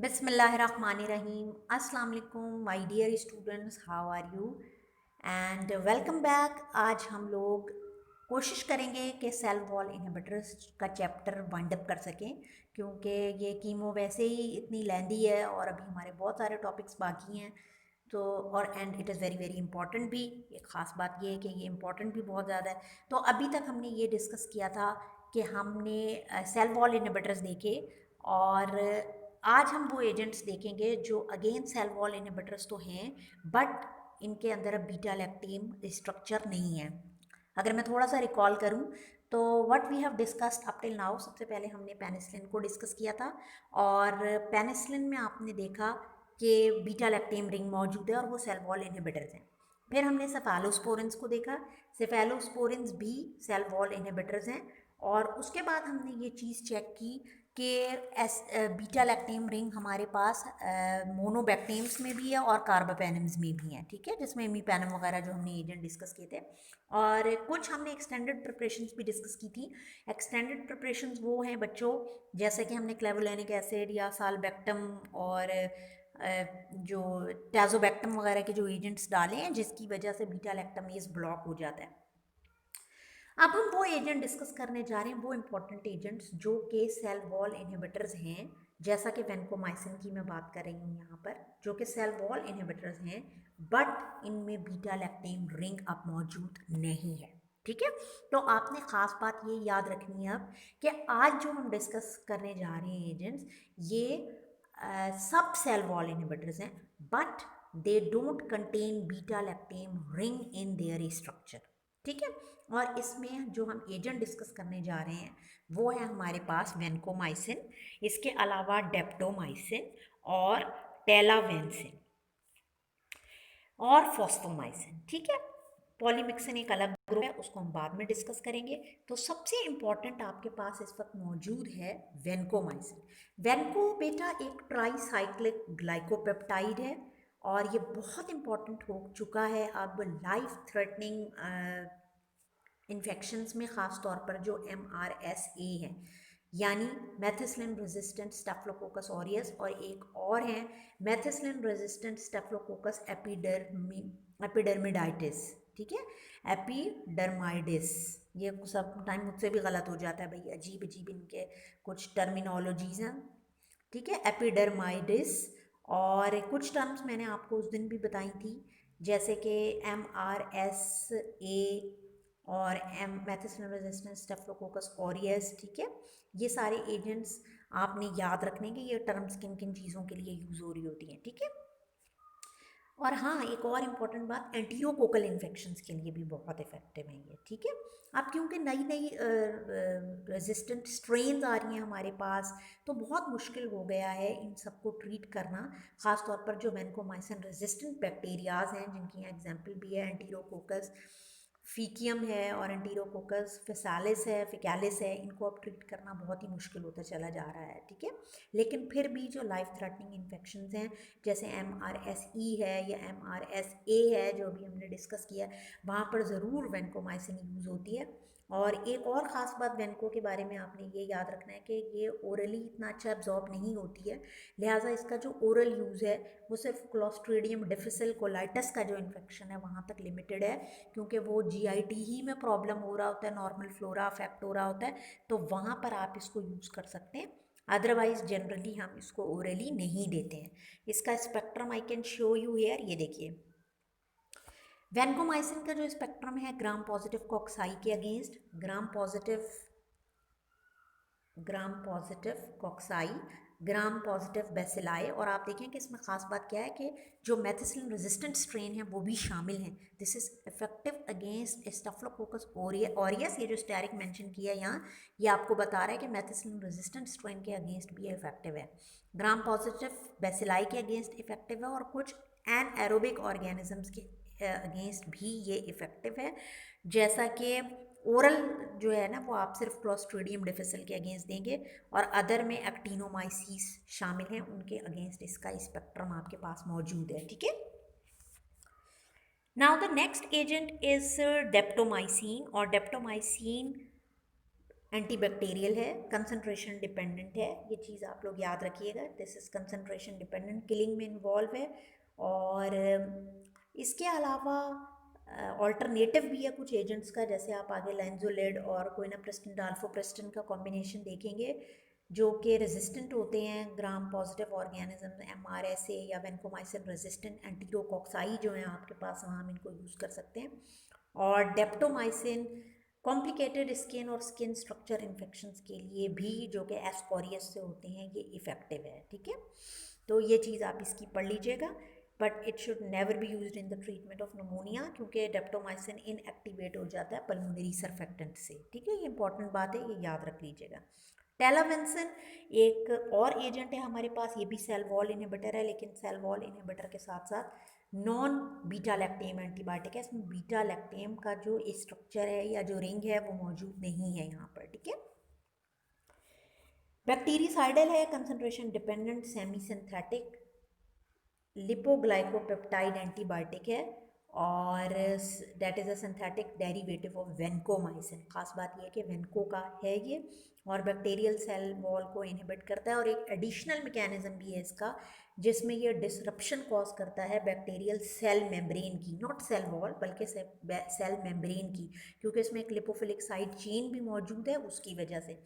बिस्मिल्लाहिर्रहमानिर्रहीम। अस्सलाम वालेकुम my dear students, how are you and welcome back. आज हम लोग कोशिश करेंगे कि सेल वॉल इनहिबिटर्स का चैप्टर वाइंड अप कर सकें, क्योंकि ये कीमो वैसे ही इतनी लेंदी है और अभी हमारे बहुत सारे टॉपिक्स बाकी हैं। तो और and it is very very important भी। एक ख़ास बात ये है कि ये इंपॉर्टेंट भी बहुत ज़्यादा है। तो अभी तक हमने ये डिस्कस किया था कि हमने सेल वॉल इनहिबिटर्स देखे, और आज हम वो एजेंट्स देखेंगे जो अगेन सेल वॉल इनहिबिटर्स तो हैं, बट इनके अंदर अब बीटा लैक्टेम स्ट्रक्चर नहीं है। अगर मैं थोड़ा सा रिकॉल करूं तो what we have discussed up till now, सबसे पहले हमने पेनिसिलिन को डिस्कस किया था, और पेनिसिलिन में आपने देखा कि बीटा लैक्टेम रिंग मौजूद है और वो सेल वॉल इनहिबिटर्स हैं। फिर हमने सेफेलोस्पोरिन्स को देखा, सेफेलोस्पोरिन्स भी सेल वॉल इनहिबिटर्स हैं। और उसके बाद हमने ये चीज़ चेक की कि बीटा लैक्टेम रिंग हमारे पास मोनोबैक्टेम्स में भी है और कार्बापेनम्स में भी है, ठीक है, जिसमें इमीपेनम वगैरह जो हमने एजेंट डिस्कस किए थे। और कुछ हमने एक्सटेंडेड प्रिपरेशंस भी डिस्कस की थी। एक्सटेंडेड प्रिपरेशंस वो हैं बच्चों, जैसे कि हमने क्लेवोलेनिक एसिड या सालबैक्टम और जो टैजोबैक्टम वगैरह के जो एजेंट्स डाले हैं, जिसकी वजह से बीटा लैक्टामेज ब्लॉक हो जाता है। अब हम वो एजेंट डिस्कस करने जा रहे हैं, वो इंपॉर्टेंट एजेंट्स जो कि सेल वॉल इनहिबिटर्स हैं, जैसा कि वेंकोमाइसिन की मैं बात कर रही हूँ यहाँ पर, जो कि सेल वॉल इनहिबिटर्स हैं, बट इनमें बीटा लैक्टेम रिंग अब मौजूद नहीं है, ठीक है। तो आपने ख़ास बात ये याद रखनी है अब कि आज जो हम डिस्कस करने जा रहे हैं एजेंट्स, ये सब सेल वॉल इनहिबिटर्स हैं, but they don't contain beta lactam ring in their structure, ठीक है। और इसमें जो हम एजेंट डिस्कस करने जा रहे हैं वो है हमारे पास वेंकोमाइसिन, इसके अलावा डेप्टोमाइसिन और टेलावेंसिन और फॉस्फोमाइसिन, ठीक है। पॉलीमिक्सिन एक अलग ग्रुप है, उसको हम बाद में डिस्कस करेंगे। तो सबसे इंपॉर्टेंट आपके पास इस वक्त मौजूद है वेंकोमाइसिन। वेंको बेटा एक ट्राईसाइक्लिक ग्लाइकोपेप्टाइड है, और ये बहुत इंपॉर्टेंट हो चुका है अब लाइफ थ्रेटनिंग इन्फेक्शंस में, ख़ास तौर पर जो MRSA है, यानी मेथिसिलिन रेजिस्टेंट स्टेफिलोकोकस ऑरियस, और एक और है मेथिसिलिन रेजिस्टेंट स्टेफिलोकोकस एपिडर्मिडाइटिस, ठीक है, एपिडर्माइडिस। ये सब टाइम मुझसे भी गलत हो जाता है भाई, अजीब अजीब इनके कुछ टर्मिनोलॉजीज़ हैं, ठीक है, एपिडर्माइडिस। और कुछ टर्म्स मैंने आपको उस दिन भी बताई थी, जैसे कि MRSA और मेथिसिलिन रेजिस्टेंट स्टेफिलोकोकस ऑरियस, ठीक है। ये सारे एजेंट्स आपने याद रखने के, ये टर्म्स किन किन चीज़ों के लिए यूज़ हो रही होती हैं, ठीक है। और हाँ, एक और इम्पॉर्टेंट बात, एंटीओकोकल इन्फेक्शंस के लिए भी बहुत इफेक्टिव है ये, ठीक है। अब क्योंकि नई नई रेजिस्टेंट स्ट्रेन्स आ रही हैं हमारे पास, तो बहुत मुश्किल हो गया है इन सबको ट्रीट करना, ख़ास तौर पर जो वेंकोमाइसिन रेजिस्टेंट बैक्टीरियाज हैं, जिनकी एग्जांपल भी है एंटीरोकोकस फीकियम है और एंटीरोकोकस फेसालिस है, फिकैलिस है। इनको अब ट्रीट करना बहुत ही मुश्किल होता चला जा रहा है, ठीक है। लेकिन फिर भी जो लाइफ थ्रेटनिंग इन्फेक्शंस हैं, जैसे MRSE है या MRSA है, जो अभी हमने डिस्कस किया, वहाँ पर ज़रूर वेंकोमाइसिन यूज़ होती है। और एक और ख़ास बात वेंको के बारे में आपने ये याद रखना है कि ये ओरली इतना अच्छा एब्जॉर्ब नहीं होती है, लिहाजा इसका जो ओरल यूज़ है वो सिर्फ क्लोस्ट्रीडियम डिफिसिल कोलाइटिस का जो इन्फेक्शन है वहाँ तक लिमिटेड है, क्योंकि वो GIT ही में प्रॉब्लम हो रहा होता है, नॉर्मल फ्लोरा अफेक्ट हो रहा होता है, तो वहाँ पर आप इसको यूज़ कर सकते हैं। अदरवाइज जनरली हम इसको ओरली नहीं देते हैं। इसका spectrum I can show you here, ये देखिए। वेंकोमाइसिन का जो स्पेक्ट्रम है, ग्राम पॉजिटिव कॉक्साई के against, gram positive cocci, gram positive bacilli, और आप देखें कि इसमें ख़ास बात क्या है कि जो मेथिसिलिन रेजिस्टेंट स्ट्रेन है वो भी शामिल हैं। This is effective against staphylococcus aureus. ये जो स्टेरिक मेंशन किया है यहाँ, ये आपको बता रहा है कि मेथिसिलिन रेजिस्टेंट स्ट्रेन के अगेंस्ट भी इफेक्टिव है, ग्राम पॉजिटिव बेसिलाई के अगेंस्ट इफेक्टिव है, और कुछ एनएरोबिक ऑर्गेनिजम्स के अगेंस्ट भी ये इफ़ेक्टिव है। जैसा कि ओरल जो है ना, वो आप सिर्फ क्लोस्ट्रीडियम डिफिसिल के अगेंस्ट देंगे, और अदर में एक्टिनोमाइसीस शामिल हैं, उनके अगेंस्ट इसका स्पेक्ट्रम आपके पास मौजूद है, ठीक है। Now the next agent is daptomycin, और डेप्टोमाइसिन एंटीबैक्टीरियल है, कंसंट्रेशन डिपेंडेंट है, ये चीज़ आप लोग याद रखिएगा। This is concentration dependent, killing में इन्वॉल्व है। और इसके अलावा ऑल्टरनेटिव भी है कुछ एजेंट्स का, जैसे आप आगे लाइंजोलेड और कोइनाप्रेस्टिन डाल्फोप्रेस्टिन का कॉम्बिनेशन देखेंगे, जो कि रेजिस्टेंट होते हैं ग्राम पॉजिटिव ऑर्गेनिज्म, MRSA या वेनकोमाइसिन रेजिस्टेंट एंटीरोकॉक्साई जो हैं आपके पास, वहाँ हम इनको यूज़ कर सकते हैं। और डेप्टोमाइसिन कॉम्प्लिकेटेड स्किन और स्किन स्ट्रक्चर इन्फेक्शंस के लिए भी, जो कि एस्कोरियस से होते हैं, ये इफ़ेक्टिव है, ठीक है। तो ये चीज़ आप इसकी पढ़ लीजिएगा। But it should never be used in the treatment of pneumonia, क्योंकि डेप्टोमाइसिन इनएक्टिवेट हो जाता है पल्मोनरी सर्फेक्टेंट से, ठीक है। ये इंपॉर्टेंट बात है, ये याद रख लीजिएगा। टेलावेंसिन एक और एजेंट है हमारे पास, ये भी सेल वॉल इनहिबिटर है, लेकिन सेल वॉल इनहिबिटर के साथ साथ नॉन बीटा लैक्टेम एंटीबायोटिक है। इसमें बीटा लैक्टेम का जो स्ट्रक्चर है या जो रिंग है वो मौजूद नहीं है यहाँ पर, ठीक है। बैक्टीरिसाइडल है, concentration dependent semi synthetic lipoglycopeptide antibiotic है, और that is a synthetic derivative of vancomycin. खास बात यह है कि वेनको का है ये, और बैक्टीरियल सेल वॉल को इनहिबिट करता है। और एक एडिशनल मैकेनिज्म भी है इसका, जिसमें ये डिसरप्शन कॉज करता है बैक्टीरियल सेल मेम्ब्रेन की, नॉट सेल वॉल बल्कि सेल मेम्ब्रेन की, क्योंकि इसमें एक लिपोफिलिक साइड चेन भी मौजूद है उसकी वजह से।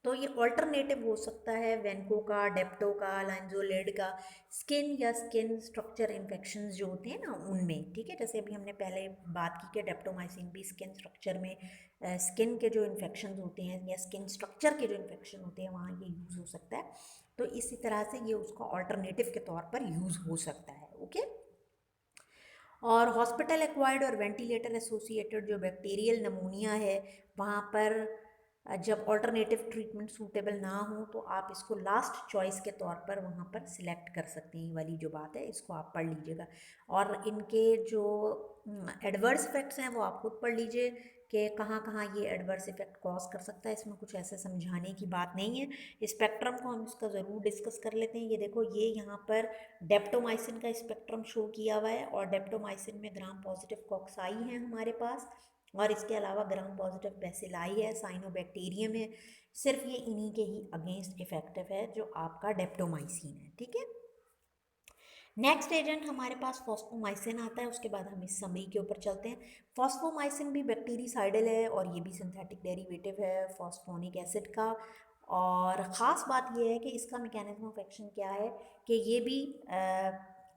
तो ये ऑल्टरनेटिव हो सकता है वेनको का, डेप्टो का, लाइंजोलेड का, स्किन या स्किन स्ट्रक्चर इन्फेक्शंस जो होते हैं ना उनमें, ठीक है। जैसे अभी हमने पहले बात की कि डेप्टोमाइसिन भी स्किन स्ट्रक्चर में, स्किन के जो इन्फेक्शंस होते हैं या स्किन स्ट्रक्चर के जो इन्फेक्शन होते हैं वहाँ ये यूज़ हो सकता है। तो इसी तरह से ये उसका ऑल्टरनेटिव के तौर पर यूज़ हो सकता है, ओके। और हॉस्पिटल एक्वायर्ड और वेंटिलेटर एसोसिएटेड जो बैक्टीरियल नमूनिया है, वहाँ पर जब ऑल्टरनेटिव ट्रीटमेंट सूटेबल ना हो तो आप इसको लास्ट चॉइस के तौर पर वहाँ पर सिलेक्ट कर सकते हैं। ये वाली जो बात है इसको आप पढ़ लीजिएगा। और इनके जो एडवर्स इफेक्ट्स हैं वो आप खुद पढ़ लीजिए कि कहाँ कहाँ ये एडवर्स इफेक्ट कॉज कर सकता है। इसमें कुछ ऐसे समझाने की बात नहीं है। स्पेक्ट्रम को हम इसका ज़रूर डिस्कस कर लेते हैं। ये देखो, ये यहाँ पर डेप्टोमाइसिन का स्पेक्ट्रम शो किया हुआ है, और डेप्टोमाइसिन में ग्राम पॉजिटिव कॉक्साई है हमारे पास, और इसके अलावा ग्राम पॉजिटिव बेसिलाई है, साइनोबैक्टीरियम है। सिर्फ ये इन्हीं के ही अगेंस्ट इफेक्टिव है जो आपका डेप्टोमाइसिन है, ठीक है। नेक्स्ट एजेंट हमारे पास फॉस्फोमाइसिन आता है, उसके बाद हम इस समरी के ऊपर चलते हैं। फॉस्फोमाइसिन भी बैक्टीरिसाइडल है, और ये भी सिंथेटिक डेरिवेटिव है फॉस्फोनिक एसिड का। और ख़ास बात यह है कि इसका मैकेनिज्म ऑफ एक्शन क्या है कि ये भी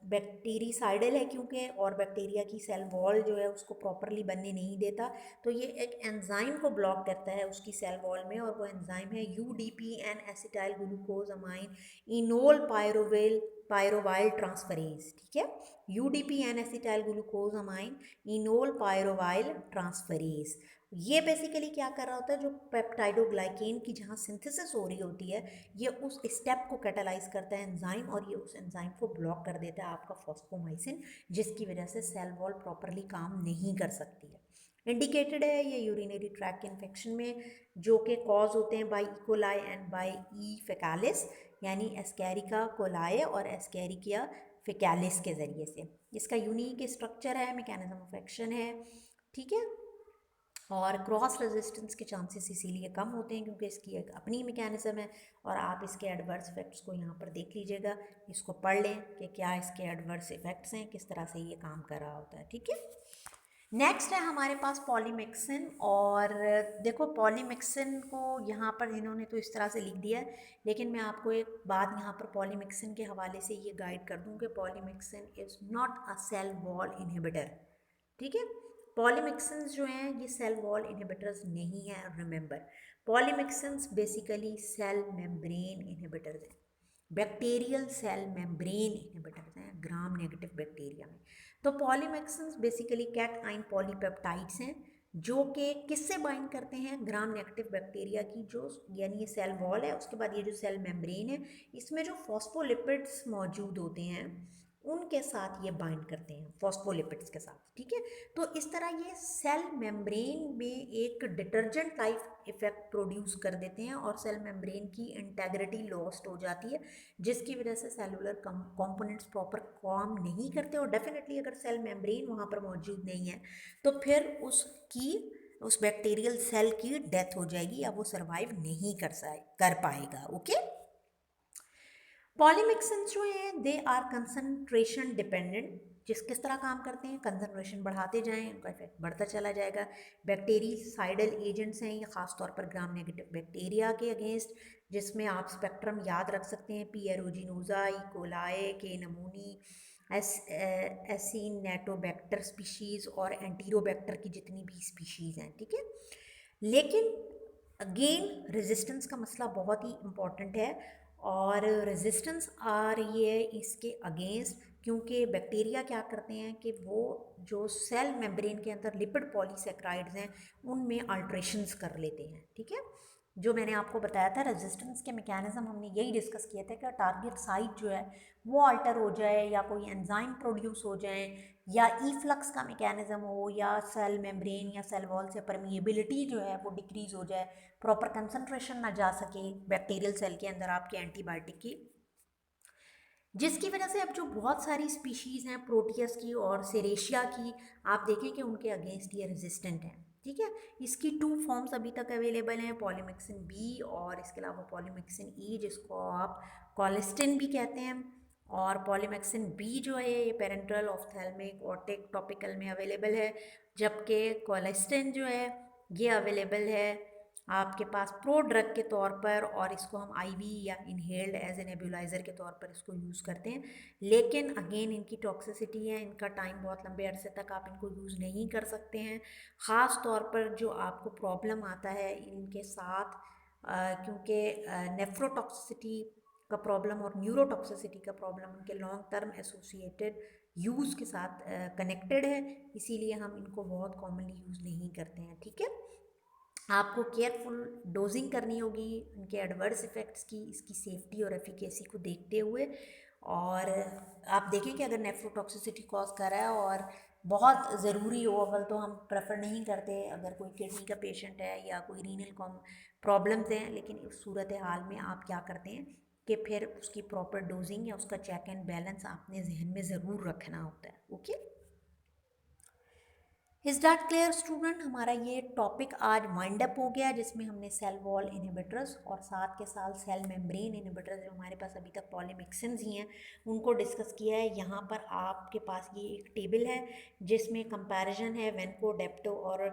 बैक्टीरिसाइडल है, क्योंकि और बैक्टीरिया की सेल वॉल जो है उसको प्रॉपरली बनने नहीं देता। तो ये एक एंजाइम को ब्लॉक करता है उसकी सेल वॉल में, और वो एंजाइम है UDP-N acetyl glucosamine enolpyruvyl transferase, ठीक है। UDP-N acetyl glucosamine enolpyruvyl transferase. ये बेसिकली क्या कर रहा होता है, जो पेप्टाइडोग्लाइकेन की जहाँ सिंथेसिस हो रही होती है, ये उस स्टेप को कैटालाइज करता है एंजाइम, और ये उस एंजाइम को ब्लॉक कर देता है आपका फॉस्फोमाइसिन, जिसकी वजह से सेल वॉल प्रॉपरली काम नहीं कर सकती है। इंडिकेटेड है ये यूरिनरी ट्रैक इन्फेक्शन में, जो कि कॉज होते हैं by E coli and by E फेकालिस, यानी एस्कैरिका कोलाई और एस्कैरिकिया फेकालिस के ज़रिए से। इसका यूनिक स्ट्रक्चर है, मैकेनिज्म ऑफ एक्शन है, ठीक है। और क्रॉस रेजिस्टेंस के चांसेस इसीलिए कम होते हैं क्योंकि इसकी एक अपनी मैकेनिज्म है। और आप इसके एडवर्स इफेक्ट्स को यहाँ पर देख लीजिएगा, इसको पढ़ लें कि क्या इसके एडवर्स इफेक्ट्स हैं, किस तरह से ये काम कर रहा होता है, ठीक है। नेक्स्ट है हमारे पास पॉलीमिक्सिन। और देखो, पॉलीमिक्सिन को यहाँ पर इन्होंने तो इस तरह से लिख दिया है, लेकिन मैं आपको एक बात यहाँ पर पॉलीमिक्सिन के हवाले से ये गाइड कर दूँ कि polymyxin is not a cell wall inhibitor, ठीक है। पॉलीमिक्सिन्स जो हैं ये सेल वॉल इनहिबिटर्स नहीं है। Remember, polymyxins basically cell membrane inhibitors हैं, बैक्टीरियल सेल मेम्ब्रेन इनहिबिटर्स हैं ग्राम नेगेटिव बैक्टीरिया में। तो polymyxins basically cation polypeptides हैं, जो कि किससे बाइंड करते हैं, ग्राम नेगेटिव बैक्टीरिया की जो, यानी ये सेल वॉल है, उसके बाद ये जो सेल मेम्ब्रेन है, इसमें जो फॉस्फोलिपिड्स मौजूद होते हैं उनके साथ ये बाइंड करते हैं, फॉस्फोलिपिड्स के साथ, ठीक है। तो इस तरह ये सेल मेम्ब्रेन में एक डिटर्जेंट टाइप इफेक्ट प्रोड्यूस कर देते हैं, और सेल मेम्ब्रेन की इंटेग्रिटी लॉस्ट हो जाती है, जिसकी वजह से सेलुलर कंपोनेंट्स प्रॉपर काम नहीं करते। और डेफिनेटली अगर सेल मेम्ब्रेन वहाँ पर मौजूद नहीं है तो फिर उसकी उस बैक्टीरियल सेल की डेथ हो जाएगी या वो सर्वाइव नहीं कर पाएगा। ओके। पॉलीमिक्सेंस जो हैं दे आर कंसंट्रेशन डिपेंडेंट, किस तरह काम करते हैं, कंसंट्रेशन बढ़ाते जाएं उनका इफेक्ट बढ़ता चला जाएगा। बैक्टीरिसाइडल एजेंट्स हैं ये, खासतौर पर ग्राम नेगेटिव बैक्टीरिया के अगेंस्ट, जिसमें आप स्पेक्ट्रम याद रख सकते हैं, पी एरोजिनोजा, ई कोलाई, के नमूनी, एसिनेटोबैक्टर स्पीशीज़ और एंटीरोबैक्टर की जितनी भी स्पीशीज़ हैं, ठीक है। लेकिन अगेन रेजिस्टेंस का मसला बहुत ही इम्पॉर्टेंट है, और रेजिस्टेंस आ रही है इसके अगेंस्ट क्योंकि बैक्टीरिया क्या करते हैं कि वो जो सेल मेम्ब्रेन के अंदर लिपिड पॉलीसेक्राइड्स हैं उनमें अल्ट्रेशंस कर लेते हैं, ठीक है। जो मैंने आपको बताया था रेजिस्टेंस के मैकेनिज्म, हमने यही डिस्कस किया था कि टारगेट साइट जो है वो अल्टर हो जाए, या कोई एंजाइम प्रोड्यूस हो जाए, या ईफ्लक्स का मैकेनिज्म हो, या सेल मेम्ब्रेन या सेल वॉल से परमिएबिलिटी जो है वो डिक्रीज हो जाए, प्रॉपर कंसंट्रेशन ना जा सके बैक्टीरियल सेल के अंदर आपके एंटीबायोटिक की, जिसकी वजह से अब जो बहुत सारी स्पीशीज़ हैं प्रोटियस की और सेरेशिया की, आप देखें कि उनके अगेंस्ट ये रेजिस्टेंट हैं, ठीक है। इसकी 2 फॉर्म्स अभी तक अवेलेबल हैं, पॉलीमिक्सिन बी और इसके अलावा पॉलीमिक्सिन ई, जिसको आप कॉलिस्टिन भी कहते हैं। और पॉलीमिक्सिन बी जो है ये पेरेंटल, ऑफ्थेल्मिक और टॉपिकल में अवेलेबल है, जबकि कॉलिस्टिन जो है ये अवेलेबल है आपके पास प्रो ड्रग के तौर पर, और इसको हम आईवी या इनहेल्ड एज ए नेबुलाइज़र के तौर पर इसको यूज़ करते हैं। लेकिन अगेन इनकी टॉक्सिसिटी है, इनका टाइम बहुत लंबे अरसे तक आप इनको यूज़ नहीं कर सकते हैं। ख़ास तौर पर जो आपको प्रॉब्लम आता है इनके साथ, क्योंकि नेफ्रोटॉक्सिसिटी का प्रॉब्लम और न्यूरोटॉक्सिसिटी का प्रॉब्लम उनके लॉन्ग टर्म एसोसिएटेड यूज़ के साथ कनेक्टेड है, इसीलिए हम इनको बहुत कॉमनली यूज़ नहीं करते हैं, ठीक है। आपको केयरफुल डोजिंग करनी होगी इनके एडवर्स इफ़ेक्ट्स की, इसकी सेफ्टी और एफिकेसी को देखते हुए। और आप देखें कि अगर नेफ्रोटॉक्सिसिटी कॉज कर रहा है और बहुत ज़रूरी हो, अव्वल तो हम प्रेफर नहीं करते अगर कोई किडनी का पेशेंट है या कोई रीनल कॉम प्रॉब्लम्स हैं, लेकिन इस सूरत हाल में आप क्या करते हैं कि फिर उसकी प्रॉपर डोजिंग या उसका चेक एंड बैलेंस आपने जहन में ज़रूर रखना होता है। Okay, is that clear student? हमारा ये टॉपिक आज वाइंड अप हो गया, जिसमें हमने सेल वॉल इनहिबिटर्स और साथ के साथ सेल मेम्ब्रेन इनहिबिटर्स जो हमारे पास अभी तक पॉलीमिक्सिन्स ही हैं उनको डिस्कस किया है। यहाँ पर आपके पास ये एक टेबल है जिसमें कंपैरिजन है वेनको, डेप्टो और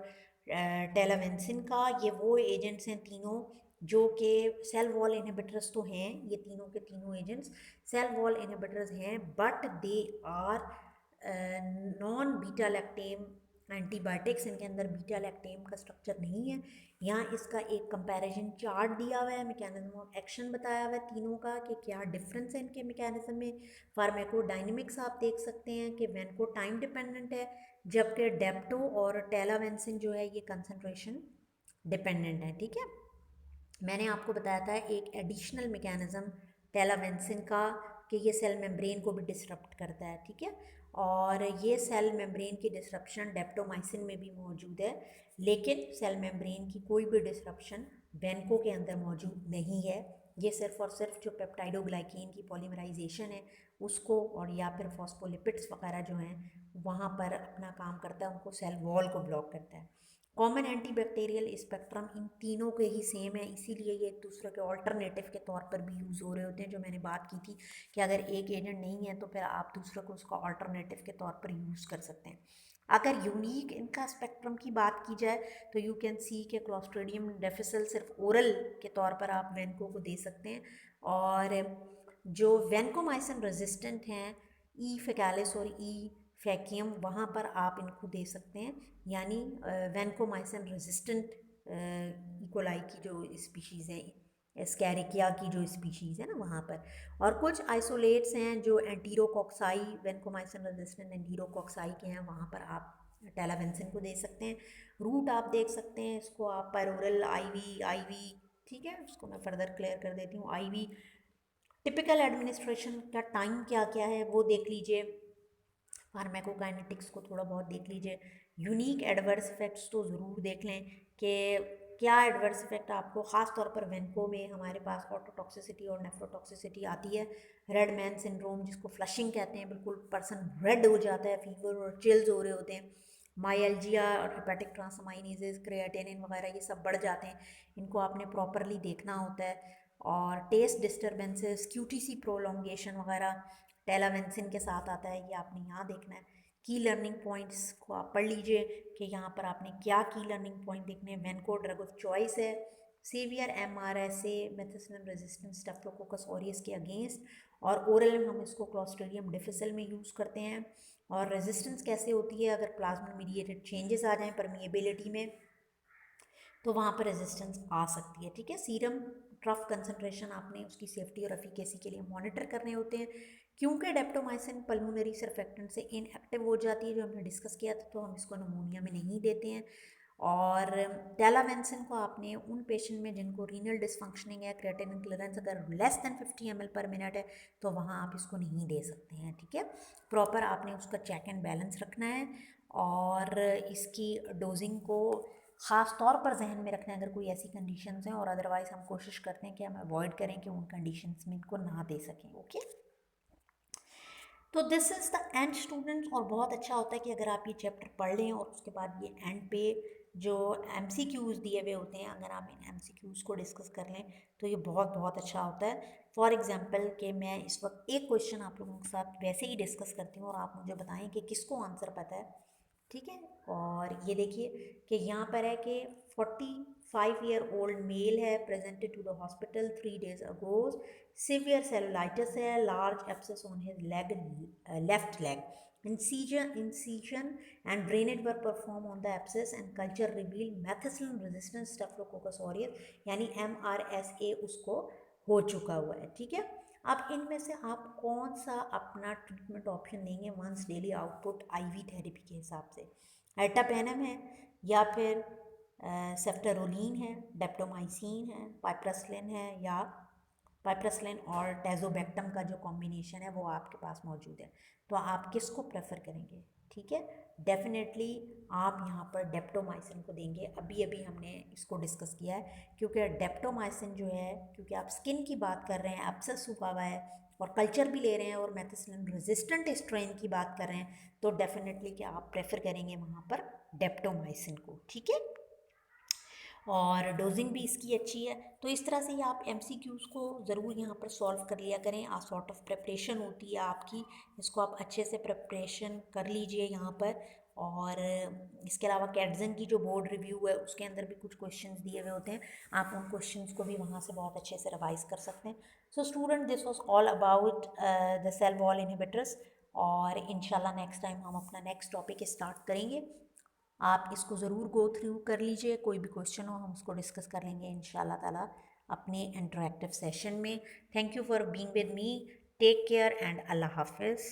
टेलावेंसिन का। ये वो एजेंट्स हैं तीनों जो कि सेल वॉल इनहिबिटर्स तो हैं, ये तीनों के तीनों एजेंट्स सेल वॉल इनहिबिटर्स हैं, but they are non beta lactam antibiotics. इनके अंदर बीटा लैक्टेम का स्ट्रक्चर नहीं है। यहाँ इसका एक कंपैरिजन चार्ट दिया हुआ है, मैकेनिज्म ऑफ एक्शन बताया हुआ है तीनों का कि क्या डिफरेंस है इनके मैकेनिज्म में। फार्माकोडायनेमिक्स आप देख सकते हैं कि वेनको टाइम डिपेंडेंट है, जबकि डेप्टो और टेलावेंसिन जो है ये कंसंट्रेशन डिपेंडेंट है, ठीक है। मैंने आपको बताया था एक एडिशनल मैकेनिज्म टेलावेंसिन का कि ये सेल मेम्ब्रेन को भी डिसरप्ट करता है, ठीक है। और ये सेल मेम्ब्रेन की डिसरप्शन डेप्टोमाइसिन में भी मौजूद है, लेकिन सेल मेम्ब्रेन की कोई भी डिसरप्शन वेनको के अंदर मौजूद नहीं है। ये सिर्फ और सिर्फ जो पेप्टाइडोग्लाइकेन की पॉलीमराइजेशन है उसको, और या फिर फॉस्फोलिपिड्स वगैरह जो हैं वहाँ पर अपना काम करता है, उनको सेल वॉल को ब्लॉक करता है। कॉमन एंटीबैक्टीरियल स्पेक्ट्रम इन तीनों के ही सेम है, इसीलिए ये एक दूसरे के ऑल्टरनेटिव के तौर पर भी यूज़ हो रहे होते हैं। जो मैंने बात की थी कि अगर एक एजेंट नहीं है तो फिर आप दूसरे को उसका ऑल्टरनेटिव के तौर पर यूज़ कर सकते हैं। अगर यूनिक इनका स्पेक्ट्रम की बात की जाए तो यू कैन सी के क्लॉस्ट्रीडियम डिफिसिल सिर्फ ओरल के तौर पर आप वेनको को दे सकते हैं, और जो वेनकोमाइसिन रेजिस्टेंट हैं ई फेकालिस और ई फैकियम वहाँ पर आप इनको दे सकते हैं, यानी वेनकोमाइसिन रेजिस्टेंट इकोलाई की जो स्पीशीज़ हैं, स्कैरिकिया की जो स्पीशीज़ है ना वहाँ पर। और कुछ आइसोलेट्स हैं जो एंटीरोकॉक्साई, वेनकोमाइसिन रेजिस्टेंट एंटीरोकॉक्साई के हैं, वहाँ पर आप टेलावेंसिन को दे सकते हैं। रूट आप देख सकते हैं, इसको आप पेरोरल आईवी, ठीक है, उसको मैं फर्दर क्लियर कर देती हूँ। आईवी टिपिकल एडमिनिस्ट्रेशन का टाइम क्या क्या है वो देख लीजिए, फार्माकोकाइनेटिक्स को थोड़ा बहुत देख लीजिए, यूनिक एडवर्स इफेक्ट्स तो ज़रूर देख लें कि क्या एडवर्स इफेक्ट आपको, ख़ास तौर पर वेनको में हमारे पास ऑटोटॉक्सिसिटी और नेफ्रोटॉक्सिसिटी आती है। रेड मैन सिंड्रोम जिसको फ्लशिंग कहते हैं, बिल्कुल पर्सन रेड हो जाता है, फीवर और चिल्स हो रहे होते हैं, मायल्जिया और हेपेटिक ट्रांसअमाइनेजेस, क्रिएटिनिन वगैरह ये सब बढ़ जाते हैं, इनको आपने प्रॉपरली देखना होता है। और टेस्ट डिस्टर्बेंसेस, क्यूटीसी प्रोलोंगेशन वगैरह टेलावेंसिन के साथ आता है, ये आपने यहाँ देखना है। की लर्निंग पॉइंट्स को आप पढ़ लीजिए कि यहाँ पर आपने क्या की लर्निंग पॉइंट देखने हैं। वेनको ड्रग ऑफ चॉइस है, severe MRSA methicillin resistant Staphylococcus aureus के अगेंस्ट, और ओरल में हम इसको क्लॉस्ट्रिडियम डिफिसिल में यूज़ करते हैं। और रेजिस्टेंस कैसे होती है, अगर प्लाज्मा मीडिएटेड चेंजेस आ जाएं परमिएबिलिटी में, तो वहाँ पर रेजिस्टेंस आ सकती है। ठीक है, सीरम ट्रफ कंसनट्रेशन आपने उसकी सेफ्टी और एफिकेसी के लिए मॉनिटर करने होते हैं। क्योंकि डेप्टोमाइसिन पल्मोनरी सर्फेक्टेंट से इनएक्टिव हो जाती है, जो हमने डिस्कस किया था, तो हम इसको नमूनिया में नहीं देते हैं। और टेलावेंसिन को आपने उन पेशेंट में जिनको रीनल डिसफंक्शनिंग है, क्रिएटिनिन क्लियरेंस अगर लेस देन 50 ml पर मिनट है, तो वहाँ आप इसको नहीं दे सकते हैं। ठीक है, प्रॉपर आपने उसका चेक एंड बैलेंस रखना है, और इसकी डोजिंग को ख़ास तौर पर जहन में रखना है अगर कोई ऐसी कंडीशंस हैं, और अदरवाइज़ हम कोशिश करते हैं कि हम अवॉइड करें कि उन कंडीशंस में इनको ना दे सकें। ओके, तो this is the end students. और बहुत अच्छा होता है कि अगर आप ये चैप्टर पढ़ लें और उसके बाद ये एंड पे जो MCQs दिए हुए होते हैं, अगर आप इन MCQs को डिस्कस कर लें तो ये बहुत बहुत अच्छा होता है। फॉर एग्जांपल कि मैं इस वक्त एक क्वेश्चन आप लोगों के साथ वैसे ही डिस्कस करती हूँ और आप मुझे बताएं कि किसको आंसर पता है। ठीक है, और ये देखिए कि यहाँ पर है कि 45-year-old मेल है, presented to the hospital 3 days ago, severe cellulitis है, large abscess on his leg, left leg, incision and drainage were performed on the abscess and culture revealed methicillin resistant staphylococcus aureus, यानी MRSA उसको हो चुका हुआ है। ठीक है, अब इनमें से आप कौन सा अपना ट्रीटमेंट ऑप्शन देंगे once daily output IV therapy के हिसाब से? एल्टापेनम है, या फिर सेफ्टेरोलीन है, डेप्टोमाइसिन है, पाइप्रसलिन है, या पाइप्रसलिन और टेजोबैक्टम का जो कॉम्बिनेशन है वो आपके पास मौजूद है, तो आप किसको प्रेफर करेंगे? ठीक है, डेफिनेटली आप यहाँ पर डेप्टोमाइसिन को देंगे। अभी अभी हमने इसको डिस्कस किया है, क्योंकि डेप्टोमाइसिन जो है, क्योंकि आप स्किन की बात कर रहे हैं, एब्सेस हुआ हुआ है और कल्चर भी ले रहे हैं और मेथिसिलिन रेजिस्टेंट स्ट्रेन की बात कर रहे हैं, तो डेफिनेटली कि आप प्रेफर करेंगे वहाँ पर डेप्टोमाइसिन को। ठीक है, और डोजिंग भी इसकी अच्छी है। तो इस तरह से ही आप MCQs को ज़रूर यहाँ पर सॉल्व कर लिया करें। आ सॉर्ट ऑफ प्रिपरेशन होती है आपकी, इसको आप अच्छे से प्रिपरेशन कर लीजिए यहाँ पर। और इसके अलावा कैटजन की जो बोर्ड रिव्यू है उसके अंदर भी कुछ क्वेश्चंस दिए हुए होते हैं, आप उन क्वेश्चंस को भी वहाँ से बहुत अच्छे से रिवाइज कर सकते हैं। So student, this was all about the cell wall inhibitors, और इंशाल्लाह नेक्स्ट टाइम हम अपना नेक्स्ट टॉपिक स्टार्ट करेंगे। आप इसको ज़रूर गो थ्रू कर लीजिए, कोई भी क्वेश्चन हो हम उसको डिस्कस कर लेंगे इंशाल्लाह ताला अपने इंटरेक्टिव सेशन में। Thank you for being with me, take care and अल्लाह हाफिज़।